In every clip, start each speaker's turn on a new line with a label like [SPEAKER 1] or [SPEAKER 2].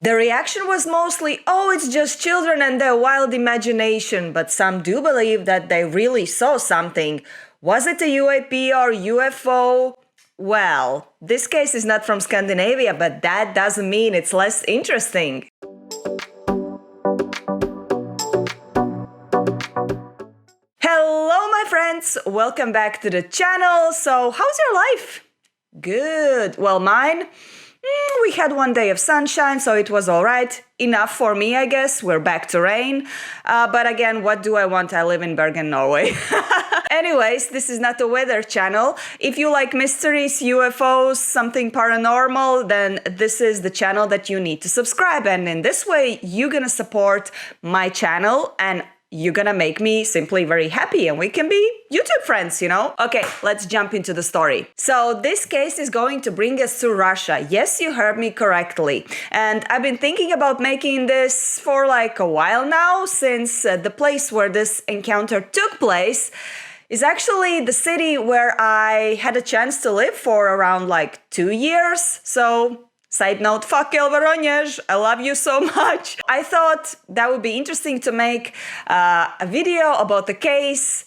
[SPEAKER 1] The reaction was mostly, oh, it's just children and their wild imagination, but some do believe that they really saw something. Was it a UAP or UFO? Well, this case is not from Scandinavia, but that doesn't mean it's less interesting. Hello, my friends! Welcome back to the channel. So, how's your life? Good. Well, mine? We had one day of sunshine, so it was alright. Enough for me, I guess. We're back to rain. But again, what do I want? I live in Bergen, Norway. Anyways, this is not a weather channel. If you like mysteries, UFOs, something paranormal, then this is the channel that you need to subscribe. And in this way, you're gonna support my channel and you're gonna make me simply very happy and we can be YouTube friends, you know? Okay, let's jump into the story. So this case is going to bring us to Russia. Yes, you heard me correctly. And I've been thinking about making this for like a while now, since the place where this encounter took place is actually the city where I had a chance to live for around like 2 years. So side note, fuck you, Voronezh, I love you so much. I thought that would be interesting to make a video about the case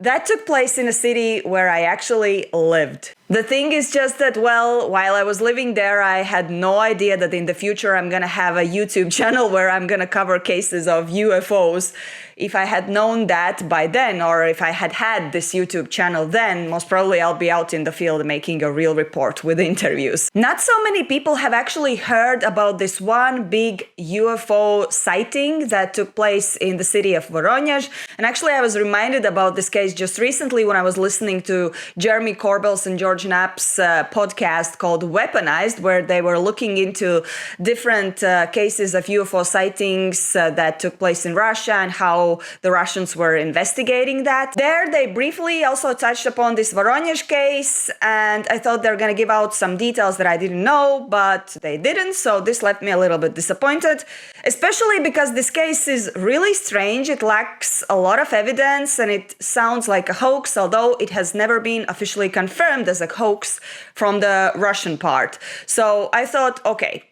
[SPEAKER 1] that took place in a city where I actually lived. The thing is just that, well, while I was living there, I had no idea that in the future I'm gonna have a YouTube channel where I'm gonna cover cases of UFOs. If I had known that by then, or if I had had this YouTube channel then, most probably I'll be out in the field making a real report with interviews. Not so many people have actually heard about this one big UFO sighting that took place in the city of Voronezh. And actually I was reminded about this case just recently when I was listening to Jeremy Corbell's and George Knapp's podcast called Weaponized, where they were looking into different cases of UFO sightings that took place in Russia and how the Russians were investigating that. There they briefly also touched upon this Voronezh case, and I thought they're gonna give out some details that I didn't know, but they didn't, so this left me a little bit disappointed, especially because this case is really strange. It lacks a lot of evidence and it sounds like a hoax, although it has never been officially confirmed as a hoax from the Russian part. So I thought, okay,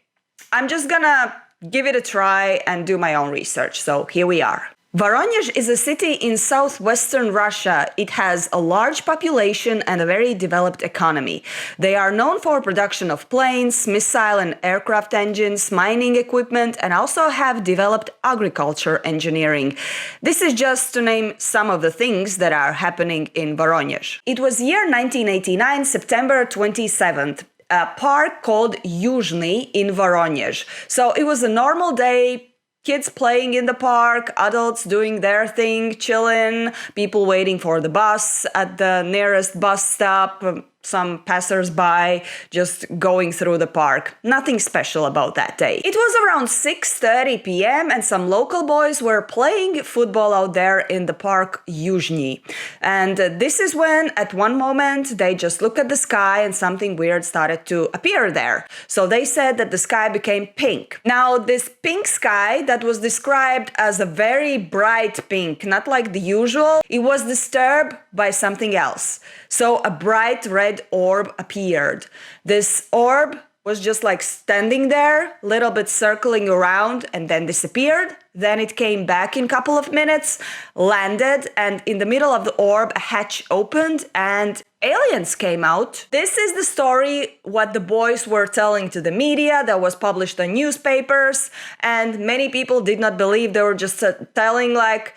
[SPEAKER 1] I'm just gonna give it a try and do my own research. So here we are. Voronezh is a city in southwestern Russia. It has a large population and a very developed economy. They are known for production of planes, missile and aircraft engines, mining equipment, and also have developed agriculture engineering. This is just to name some of the things that are happening in Voronezh. It was year 1989, September 27th. A park called Yuzhny in Voronezh. So it was a normal day. Kids playing in the park, adults doing their thing, chilling, people waiting for the bus at the nearest bus stop, some passers-by just going through the park. Nothing special about that day. It was around 6:30 p.m. and some local boys were playing football out there in the park Yuzhny. And this is when, at one moment, they just looked at the sky and something weird started to appear there. So they said that the sky became pink. Now, this pink sky that was described as a very bright pink, not like the usual, it was disturbed by something else. So a bright red orb appeared. This orb was just like standing there, a little bit circling around and then disappeared. Then it came back in a couple of minutes, landed, and in the middle of the orb, a hatch opened and aliens came out. This is the story what the boys were telling to the media that was published on newspapers, and many people did not believe. They were just telling like,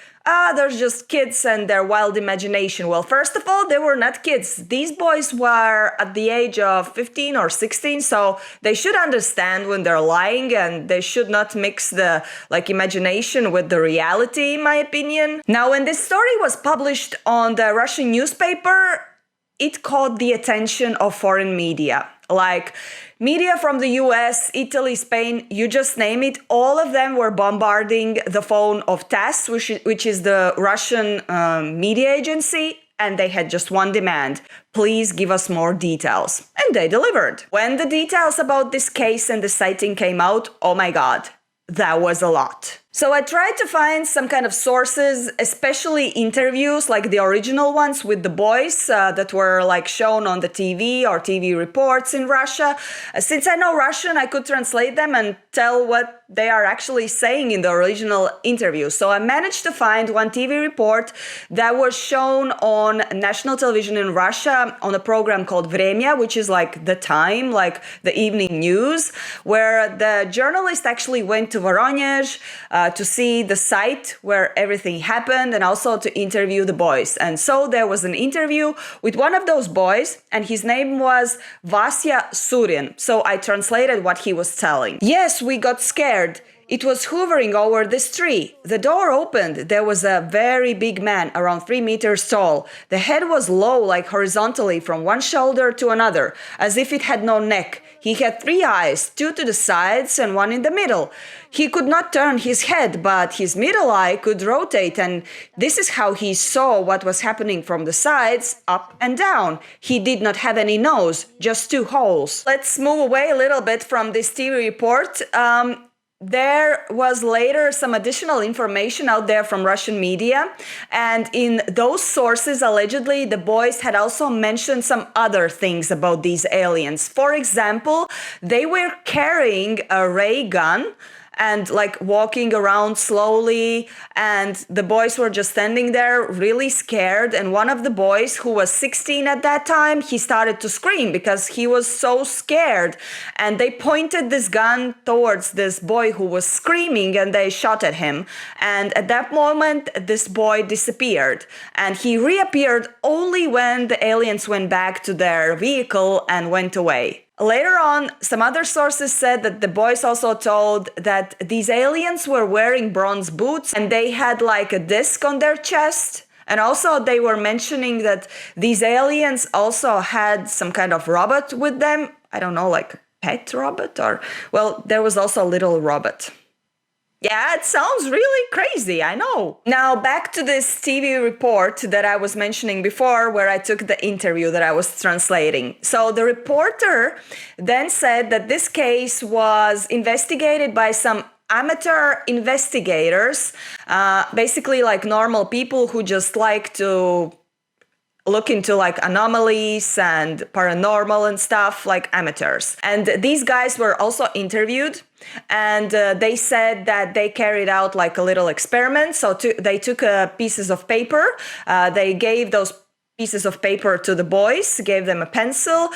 [SPEAKER 1] there's just kids and their wild imagination. Well, first of all, they were not kids. These boys were at the age of 15 or 16, so they should understand when they're lying and they should not mix the imagination with the reality, in my opinion. Now, when this story was published on the Russian newspaper, it caught the attention of foreign media. Like media from the US, Italy, Spain, you just name it, all of them were bombarding the phone of TASS, which is the Russian media agency, and they had just one demand: please give us more details. And they delivered. When the details about this case and the sighting came out, oh my god, that was a lot. So I tried to find some kind of sources, especially interviews like the original ones with the boys that were like shown on the TV or TV reports in Russia. Since I know Russian, I could translate them and tell what they are actually saying in the original interview. So I managed to find one TV report that was shown on national television in Russia on a program called Vremya, which is like the time, like the evening news, where the journalist actually went to Voronezh to see the site where everything happened and also to interview the boys. And so there was an interview with one of those boys, and his name was Vasya Surin. So I translated what he was telling. Yes, we got scared. It was hovering over this tree. The door opened. There was a very big man, around 3 meters tall. The head was low, like horizontally from one shoulder to another, as if it had no neck. He had 3 eyes, 2 to the sides and 1 in the middle. He could not turn his head, but his middle eye could rotate, and this is how he saw what was happening from the sides, up and down. He did not have any nose, just 2 holes. Let's move away a little bit from this TV report. There was later some additional information out there from Russian media, and in those sources, allegedly, the boys had also mentioned some other things about these aliens. For example, they were carrying a ray gun and like walking around slowly, and the boys were just standing there really scared. And one of the boys, who was 16 at that time, he started to scream because he was so scared, and they pointed this gun towards this boy who was screaming, and they shot at him. And at that moment, this boy disappeared, and he reappeared only when the aliens went back to their vehicle and went away. Later on, some other sources said that the boys also told that these aliens were wearing bronze boots and they had like a disc on their chest. And also they were mentioning that these aliens also had some kind of robot with them. I don't know, like pet robot or, well, there was also a little robot. Yeah, it sounds really crazy, I know. Now, back to this TV report that I was mentioning before, where I took the interview that I was translating. So the reporter then said that this case was investigated by some amateur investigators, basically like normal people who just like to look into like anomalies and paranormal and stuff, like amateurs. And these guys were also interviewed, and they said that they carried out like a little experiment. So they took pieces of paper, they gave those pieces of paper to the boys, gave them a pencil,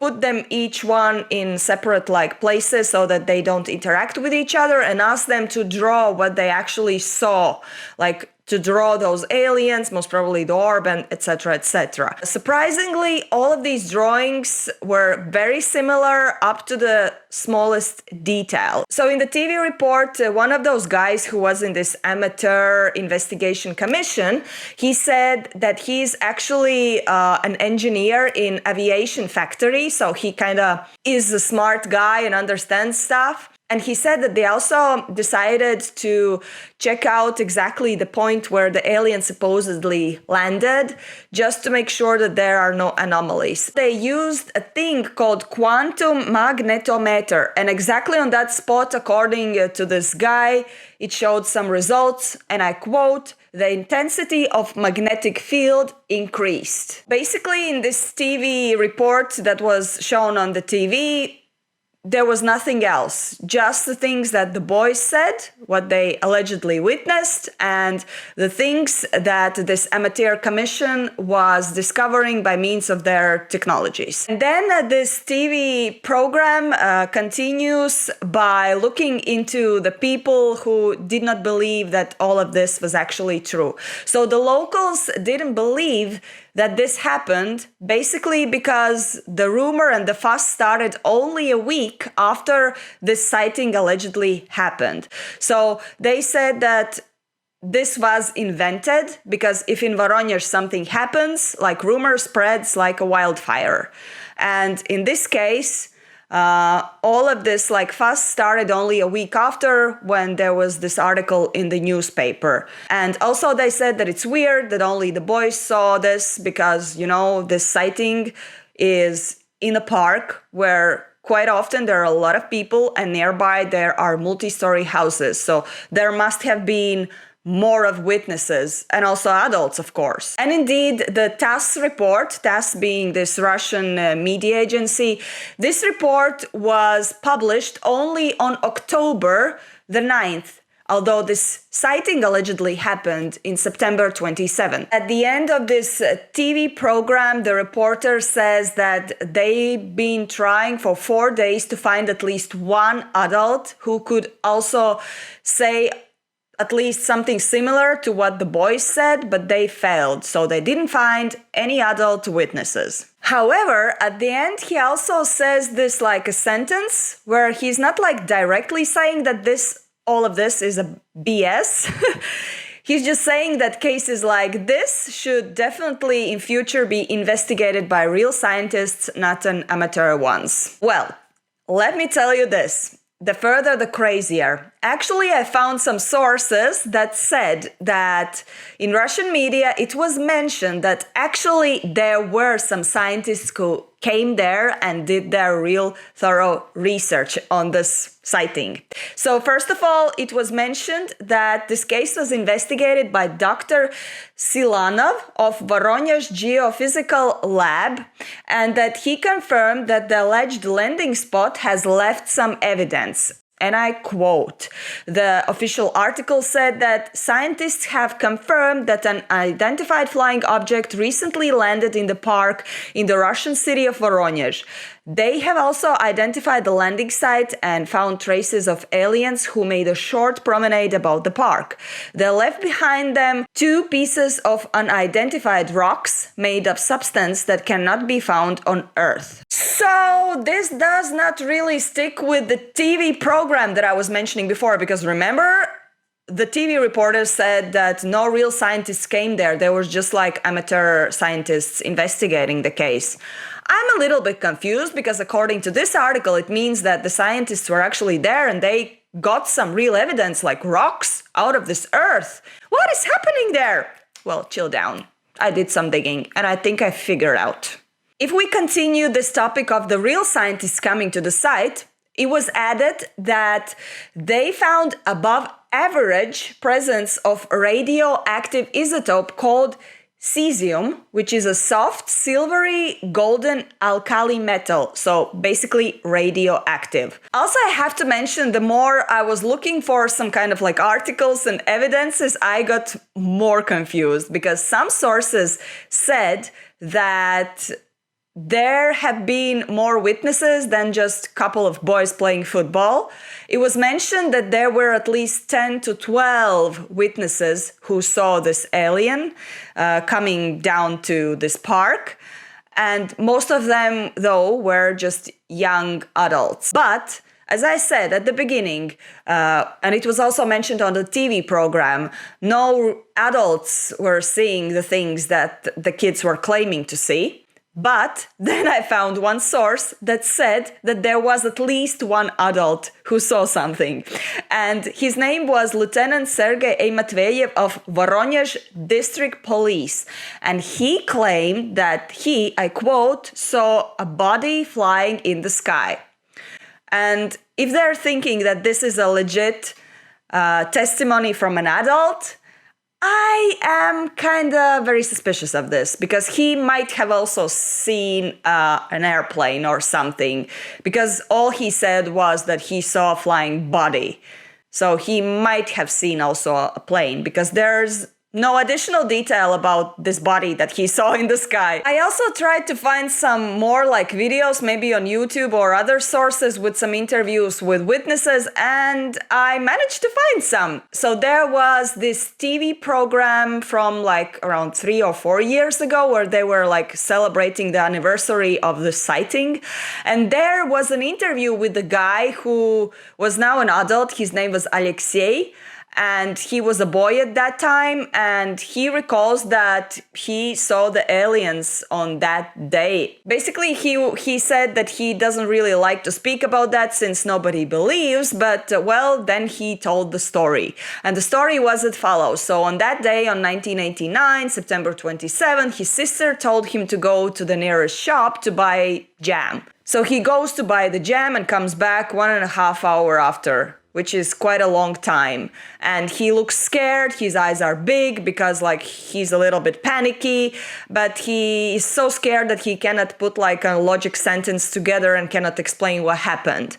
[SPEAKER 1] put them each one in separate like places so that they don't interact with each other, and asked them to draw what they actually saw, like to draw those aliens, most probably the orb, and etc., etc. Surprisingly, all of these drawings were very similar up to the smallest detail. So in the TV report, one of those guys who was in this amateur investigation commission, he said that he's actually an engineer in aviation factory, so he kind of is a smart guy and understands stuff. And he said that they also decided to check out exactly the point where the alien supposedly landed, just to make sure that there are no anomalies. They used a thing called quantum magnetometer, and exactly on that spot, according to this guy, it showed some results, and I quote, "The intensity of magnetic field increased." Basically, in this TV report that was shown on the TV, there was nothing else, just the things that the boys said, what they allegedly witnessed, and the things that this amateur commission was discovering by means of their technologies. And then this TV program continues by looking into the people who did not believe that all of this was actually true. So the locals didn't believe that this happened, basically because the rumor and the fuss started only a week after this sighting allegedly happened. So they said that this was invented because if in Voronezh something happens, like rumor spreads like a wildfire. And in this case, all of this like fuss started only a week after, when there was this article in the newspaper. And also they said that it's weird that only the boys saw this because, you know, this sighting is in a park where quite often there are a lot of people, and nearby there are multi-story houses. So there must have been more of witnesses, and also adults, of course. And indeed, the TASS report, TASS being this Russian media agency, this report was published only on October the 9th, although this sighting allegedly happened in September 27th. At the end of this TV program, the reporter says that they've been trying for 4 days to find at least one adult who could also say at least something similar to what the boys said, but they failed, so they didn't find any adult witnesses. However, at the end, he also says this like a sentence where he's not like directly saying that all of this is a BS. He's just saying that cases like this should definitely in future be investigated by real scientists, not an amateur ones. Well, let me tell you this. The further, the crazier. Actually, I found some sources that said that in Russian media, it was mentioned that actually there were some scientists who came there and did their real thorough research on this sighting. So first of all, it was mentioned that this case was investigated by Dr. Silanov of Voronezh Geophysical Lab, and that he confirmed that the alleged landing spot has left some evidence. And I quote, the official article said that scientists have confirmed that an unidentified flying object recently landed in the park in the Russian city of Voronezh. They have also identified the landing site and found traces of aliens who made a short promenade about the park. They left behind them 2 pieces of unidentified rocks made of substance that cannot be found on Earth. So this does not really stick with the TV program that I was mentioning before, because remember, the TV reporter said that no real scientists came there. There was just like amateur scientists investigating the case. I'm a little bit confused because according to this article, it means that the scientists were actually there and they got some real evidence like rocks out of this Earth. What is happening there? Well, chill down. I did some digging and I think I figured out. If we continue this topic of the real scientists coming to the site, it was added that they found above average presence of a radioactive isotope called cesium, which is a soft, silvery, golden alkali metal, so basically radioactive. Also, I have to mention, the more I was looking for some kind of like articles and evidences, I got more confused because some sources said that there have been more witnesses than just a couple of boys playing football. It was mentioned that there were at least 10 to 12 witnesses who saw this alien coming down to this park. And most of them, though, were just young adults. But as I said at the beginning, and it was also mentioned on the TV program, no adults were seeing the things that the kids were claiming to see. But then I found one source that said that there was at least one adult who saw something. And his name was Lieutenant Sergei A. Matveyev of Voronezh District Police. And he claimed that he, I quote, saw a body flying in the sky. And if they're thinking that this is a legit testimony from an adult, I am kind of very suspicious of this because he might have also seen an airplane or something, because all he said was that he saw a flying body. So he might have seen also a plane because there's no additional detail about this body that he saw in the sky. I also tried to find some more like videos, maybe on YouTube or other sources with some interviews with witnesses, and I managed to find some. So there was this TV program from like around 3 or 4 years ago where they were like celebrating the anniversary of the sighting. And there was an interview with the guy who was now an adult. His name was Alexei. And he was a boy at that time, and he recalls that he saw the aliens on that day. Basically, he said that he doesn't really like to speak about that since nobody believes, but well, then he told the story. And the story was as follows. So on that day, on 1989, September 27th, his sister told him to go to the nearest shop to buy jam. So he goes to buy the jam and comes back 1.5 hours after, which is quite a long time. And he looks scared. His eyes are big because like he's a little bit panicky, but he is so scared that he cannot put like a logic sentence together and cannot explain what happened.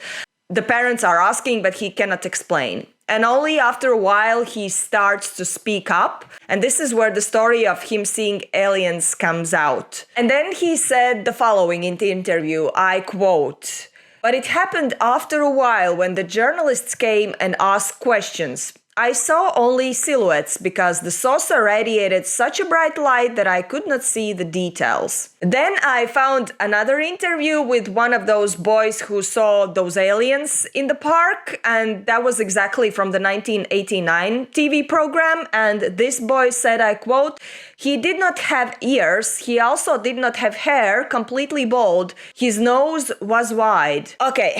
[SPEAKER 1] The parents are asking, but he cannot explain. And only after a while he starts to speak up. And this is where the story of him seeing aliens comes out. And then he said the following in the interview, I quote, "But it happened after a while when the journalists came and asked questions. I saw only silhouettes because the saucer radiated such a bright light that I could not see the details." Then I found another interview with one of those boys who saw those aliens in the park, and that was exactly from the 1989 TV program. And this boy said, I quote, "He did not have ears. He also did not have hair, completely bald. His nose was wide." Okay,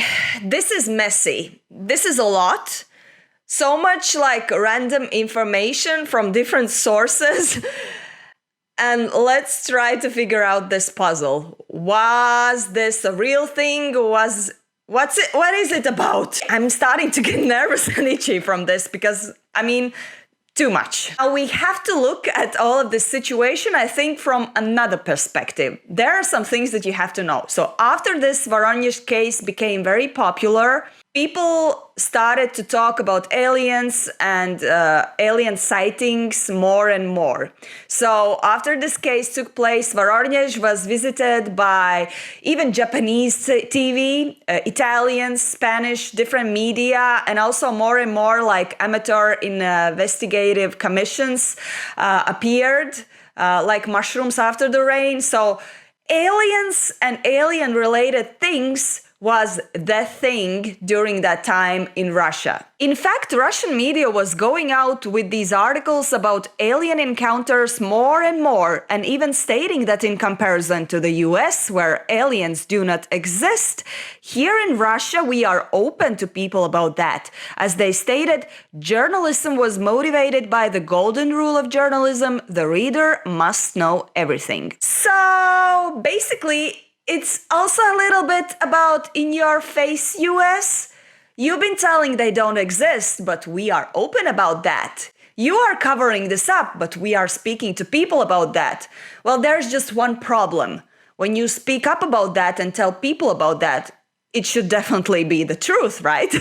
[SPEAKER 1] this is messy. This is a lot. So much like random information from different sources. And let's try to figure out this puzzle. Was this a real thing? What is it about? I'm starting to get nervous and itchy from this because, too much. Now we have to look at all of this situation, I think, from another perspective. There are some things that you have to know. So after this Voronezh case became very popular, people started to talk about aliens and alien sightings more and more. So after this case took place, Voronezh was visited by even Japanese TV, Italian, Spanish, different media, and also more and more like amateur investigative commissions appeared, like mushrooms after the rain. So aliens and alien-related things was the thing during that time in Russia. In fact, Russian media was going out with these articles about alien encounters more and more, and even stating that in comparison to the US, where aliens do not exist, here in Russia we are open to people about that. As they stated, journalism was motivated by the golden rule of journalism: the reader must know everything. So basically, it's also a little bit about in-your-face US. You've been telling they don't exist, but we are open about that. You are covering this up, but we are speaking to people about that. Well, there's just one problem. When you speak up about that and tell people about that, it should definitely be the truth, right?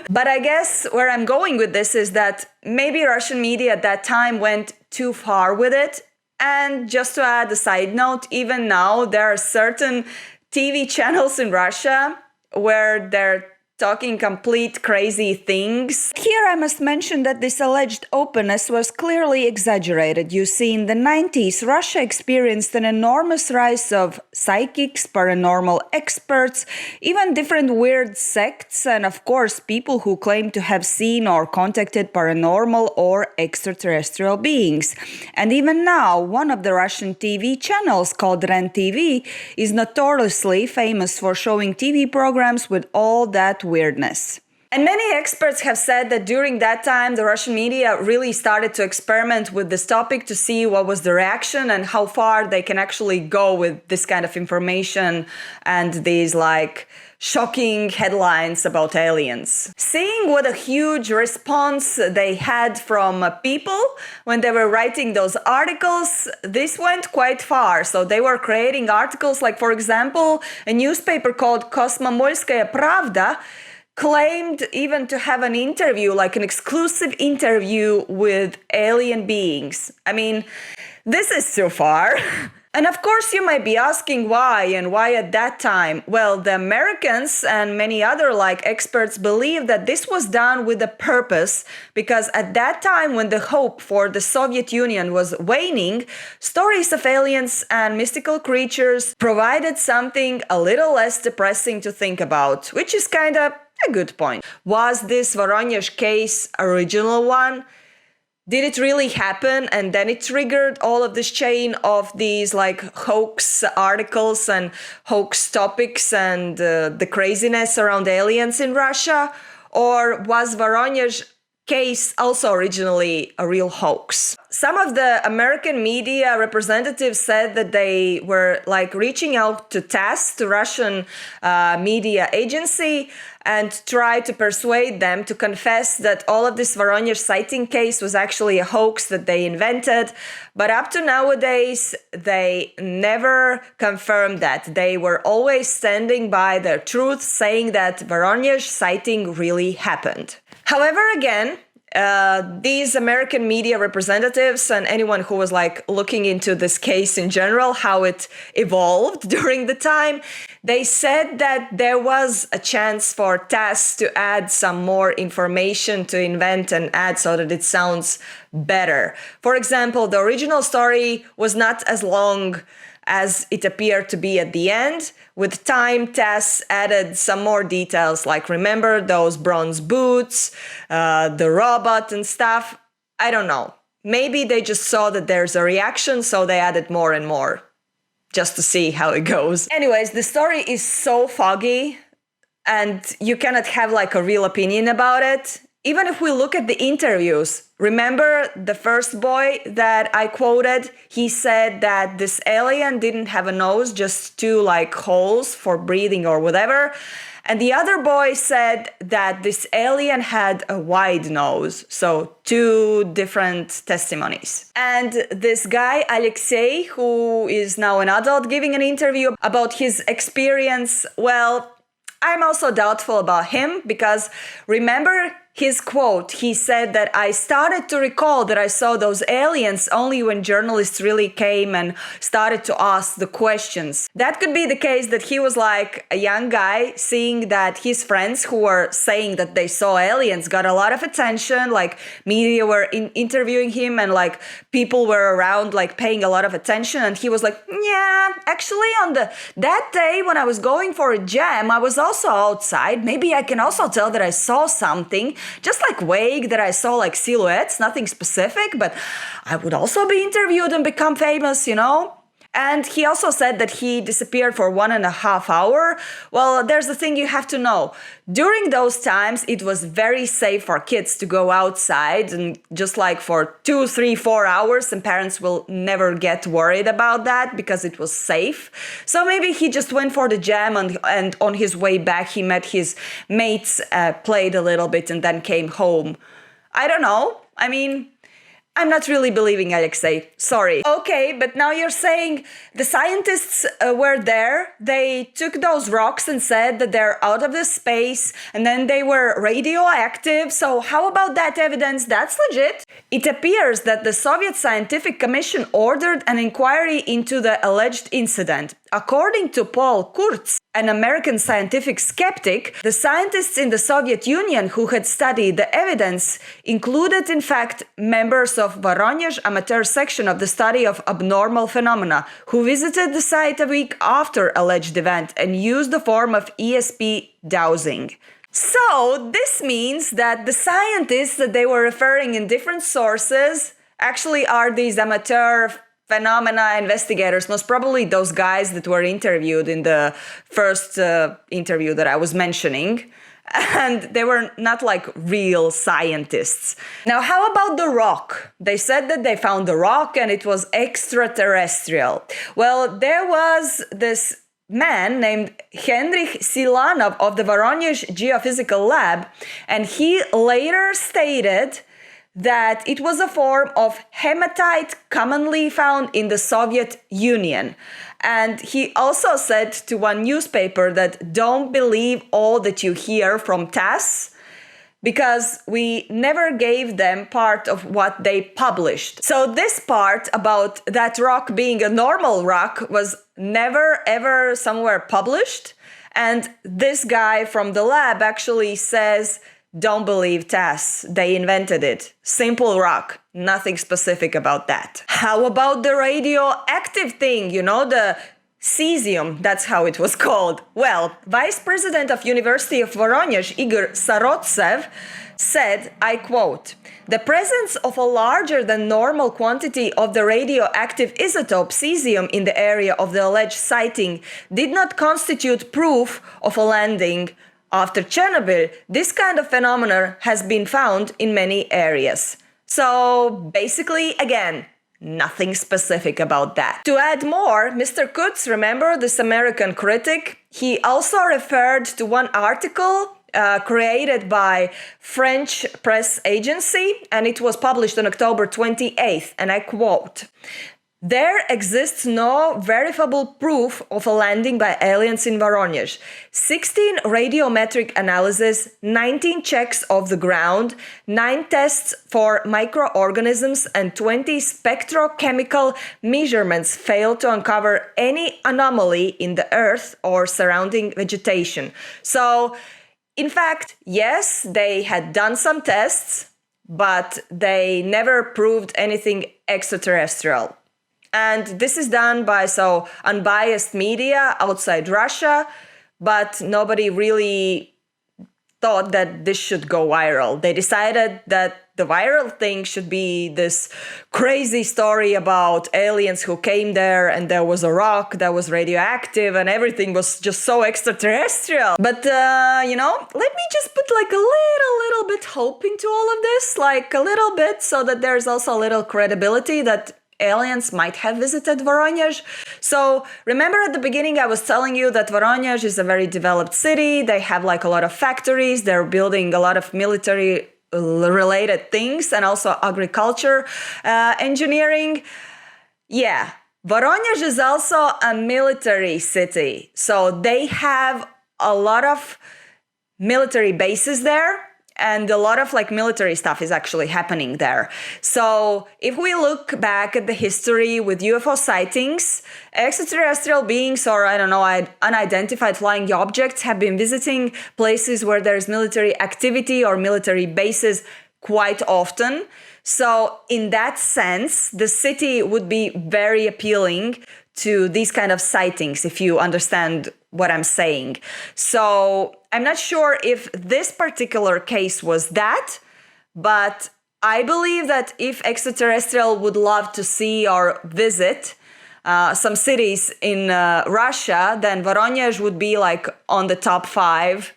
[SPEAKER 1] But I guess where I'm going with this is that maybe Russian media at that time went too far with it. And just to add a side note, even now there are certain TV channels in Russia where they're talking complete crazy things. Here I must mention that this alleged openness was clearly exaggerated. You see, in the 90s, Russia experienced an enormous rise of psychics, paranormal experts, even different weird sects, and of course people who claim to have seen or contacted paranormal or extraterrestrial beings. And even now, one of the Russian TV channels called REN TV is notoriously famous for showing TV programs with all that weirdness. And many experts have said that during that time, the Russian media really started to experiment with this topic to see what was the reaction and how far they can actually go with this kind of information and these like shocking headlines about aliens. Seeing what a huge response they had from people when they were writing those articles, this went quite far. So they were creating articles like, for example, a newspaper called Komsomolskaya Pravda claimed even to have an interview, like an exclusive interview with alien beings. This is too far. And of course you might be asking why and why at that time. Well, the Americans and many other experts believe that this was done with a purpose, because at that time when the hope for the Soviet Union was waning, stories of aliens and mystical creatures provided something a little less depressing to think about, which is kind of a good point. Was this Voronezh case original one? Did it really happen? And then it triggered all of this chain of these hoax articles and hoax topics and the craziness around aliens in Russia? Or was Voronezh case also originally a real hoax. Some of the American media representatives said that they were like reaching out to TASS, to Russian media agency, and try to persuade them to confess that all of this Voronezh sighting case was actually a hoax that they invented. But up to nowadays, they never confirmed that. They were always standing by their truth, saying that Voronezh sighting really happened. However, again, these American media representatives and anyone who was like looking into this case in general, how it evolved during the time, they said that there was a chance for TASS to add some more information, to invent and add so that it sounds better. For example, the original story was not as long as it appeared to be at the end. With time, TASS added some more details, like remember those bronze boots, the robot and stuff. I don't know. Maybe they just saw that there's a reaction, so they added more and more, just to see how it goes. Anyways, the story is so foggy, and you cannot have like a real opinion about it. Even if we look at the interviews, remember the first boy that I quoted? He said that this alien didn't have a nose, just two like holes for breathing or whatever. And the other boy said that this alien had a wide nose. So two different testimonies. And this guy, Alexei, who is now an adult, giving an interview about his experience, well, I'm also doubtful about him because remember his quote, he said that I started to recall that I saw those aliens only when journalists really came and started to ask the questions. That could be the case that he was like a young guy seeing that his friends who were saying that they saw aliens got a lot of attention, like media were interviewing him and like people were around like paying a lot of attention, and he was like, yeah, actually on that day when I was going for a jam, I was also outside. Maybe I can also tell that I saw something. Just like vague, that I saw like silhouettes, nothing specific, but I would also be interviewed and become famous, you know? And he also said that he disappeared for 1.5 hours. Well, there's the thing you have to know. During those times, it was very safe for kids to go outside and just like for 2, 3, 4 hours, and parents will never get worried about that because it was safe. So maybe he just went for the jam and on his way back, he met his mates, played a little bit and then came home. I don't know. I mean, I'm not really believing Alexei. Sorry. Okay, but now you're saying the scientists were there. They took those rocks and said that they're out of the space, and then they were radioactive. So how about that evidence? That's legit. It appears that the Soviet Scientific Commission ordered an inquiry into the alleged incident. According to Paul Kurtz, an American scientific skeptic, the scientists in the Soviet Union who had studied the evidence included, in fact, members of Voronezh amateur section of the study of abnormal phenomena, who visited the site a week after alleged event and used the form of ESP dowsing. So this means that the scientists that they were referring in different sources actually are these amateur phenomena investigators, most probably those guys that were interviewed in the first interview that I was mentioning. And they were not like real scientists. Now, how about the rock? They said that they found the rock and it was extraterrestrial. Well, there was this man named Henryk Silanov of the Voronezh Geophysical Lab, and he later stated that it was a form of hematite commonly found in the Soviet Union. And he also said to one newspaper that don't believe all that you hear from TASS, because we never gave them part of what they published. So this part about that rock being a normal rock was never ever somewhere published. And this guy from the lab actually says, don't believe TASS, they invented it. Simple rock, nothing specific about that. How about the radioactive thing, you know, the cesium, that's how it was called. Well, Vice President of University of Voronezh, Igor Sarotsev, said, I quote, the presence of a larger than normal quantity of the radioactive isotope cesium in the area of the alleged sighting did not constitute proof of a landing After Chernobyl, this kind of phenomenon has been found in many areas. So basically, again, nothing specific about that. To add more, Mr. Kutz, remember this American critic? He also referred to one article created by French press agency, and it was published on October 28th, and I quote, "There exists no verifiable proof of a landing by aliens in Voronezh. 16 radiometric analyses, 19 checks of the ground, 9 tests for microorganisms, and 20 spectrochemical measurements failed to uncover any anomaly in the earth or surrounding vegetation." So, in fact, yes, they had done some tests, but they never proved anything extraterrestrial. And this is done by unbiased media outside Russia, but nobody really thought that this should go viral. They decided that the viral thing should be this crazy story about aliens who came there and there was a rock that was radioactive and everything was just so extraterrestrial. But, let me just put like a little bit hope into all of this, like a little bit, so that there's also a little credibility that aliens might have visited Voronezh. So remember at the beginning I was telling you that Voronezh is a very developed city. They have like a lot of factories. They're building a lot of military related things and also agriculture, engineering. Yeah, Voronezh is also a military city. So they have a lot of military bases there. And a lot of military stuff is actually happening there. So if we look back at the history with UFO sightings, extraterrestrial beings or unidentified flying objects have been visiting places where there's military activity or military bases quite often. So in that sense, the city would be very appealing to these kind of sightings, if you understand what I'm saying. So I'm not sure if this particular case was that, but I believe that if extraterrestrial would love to see or visit some cities in Russia, then Voronezh would be on the top 5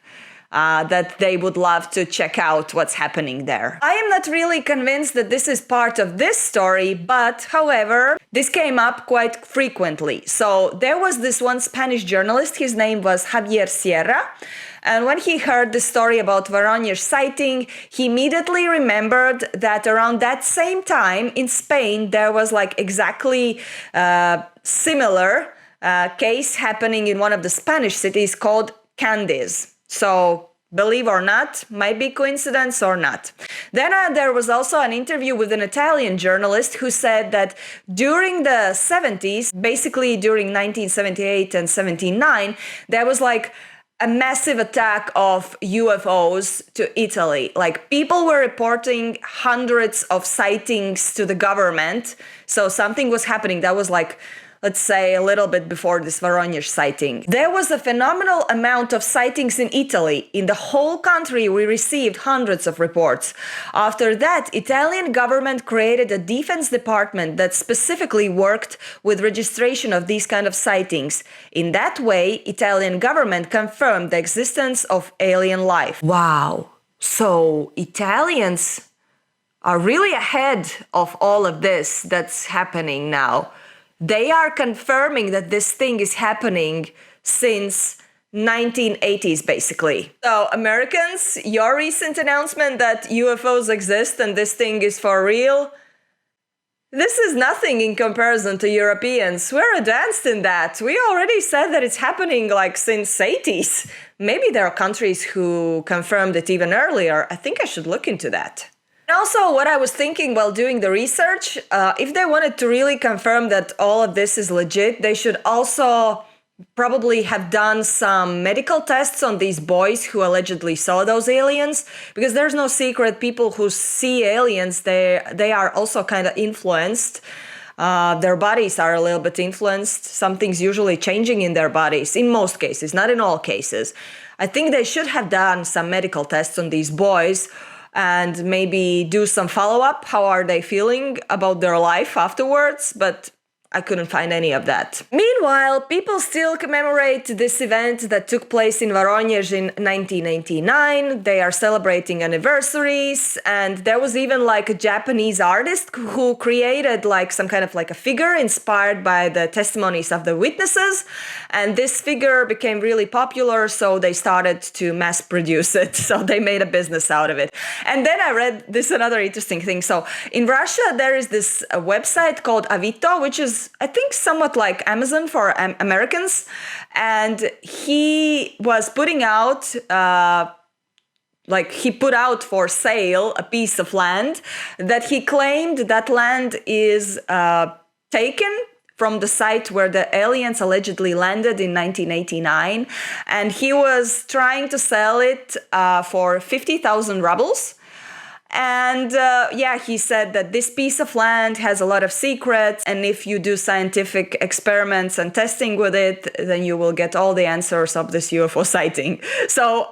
[SPEAKER 1] that they would love to check out what's happening there. I am not really convinced that this is part of this story, but however, this came up quite frequently. So there was this one Spanish journalist, his name was Javier Sierra, and when he heard the story about Voronezh sighting, he immediately remembered that around that same time in Spain, there was exactly similar case happening in one of the Spanish cities called Cadiz. So, believe or not, might be coincidence or not. Then there was also an interview with an Italian journalist who said that during the 70s, basically during 1978 and 79, there was a massive attack of UFOs to Italy. People were reporting hundreds of sightings to the government. So something was happening. That was let's say a little bit before this Voronezh sighting. There was a phenomenal amount of sightings in Italy. In the whole country, we received hundreds of reports. After that, Italian government created a defense department that specifically worked with registration of these kind of sightings. In that way, Italian government confirmed the existence of alien life. Wow. So Italians are really ahead of all of this that's happening now. They are confirming that this thing is happening since 1980s, basically. So, Americans, your recent announcement that UFOs exist and this thing is for real, this is nothing in comparison to Europeans. We're advanced in that. We already said that it's happening since 80s. Maybe there are countries who confirmed it even earlier. I think I should look into that. And also, what I was thinking while doing the research, if they wanted to really confirm that all of this is legit, they should also probably have done some medical tests on these boys who allegedly saw those aliens, because there's no secret, people who see aliens, they are also kind of influenced. Their bodies are a little bit influenced. Something's usually changing in their bodies, in most cases, not in all cases. I think they should have done some medical tests on these boys, and maybe do some follow-up. How are they feeling about their life afterwards? But I couldn't find any of that. Meanwhile, people still commemorate this event that took place in Voronezh in 1989. They are celebrating anniversaries, and there was even like a Japanese artist who created like some kind of like a figure inspired by the testimonies of the witnesses. And this figure became really popular, so they started to mass produce it. So they made a business out of it. And then I read this another interesting thing. So in Russia, there is this website called Avito, which is I think somewhat like Amazon for Americans, and he was putting out he put out for sale a piece of land that he claimed that land is taken from the site where the aliens allegedly landed in 1989, and he was trying to sell it for 50,000 rubles. And he said that this piece of land has a lot of secrets, and if you do scientific experiments and testing with it, then you will get all the answers of this UFO sighting. So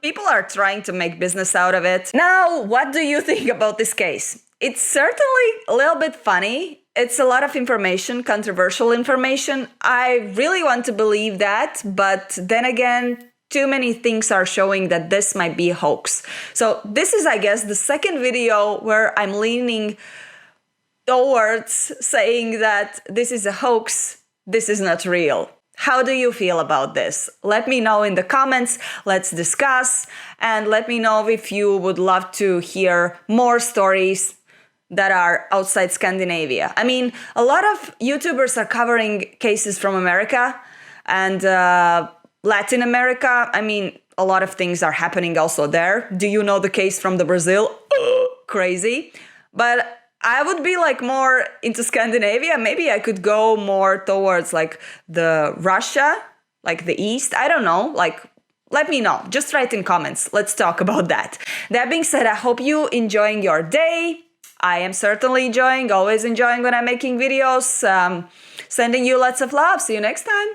[SPEAKER 1] people are trying to make business out of it. Now, what do you think about this case? It's certainly a little bit funny. It's a lot of information, controversial information. I really want to believe that, but then again, too many things are showing that this might be a hoax. So this is, I guess, the second video where I'm leaning towards saying that this is a hoax, this is not real. How do you feel about this? Let me know in the comments, let's discuss, and let me know if you would love to hear more stories that are outside Scandinavia. I mean, a lot of YouTubers are covering cases from America and Latin America. I mean, a lot of things are happening also there. Do you know the case from the Brazil? Crazy. But I would be like more into Scandinavia. Maybe I could go more towards like the Russia, like the East. I don't know. Like, let me know. Just write in comments. Let's talk about that. That being said, I hope you enjoying your day. I am certainly enjoying, always enjoying when I'm making videos. Sending you lots of love. See you next time.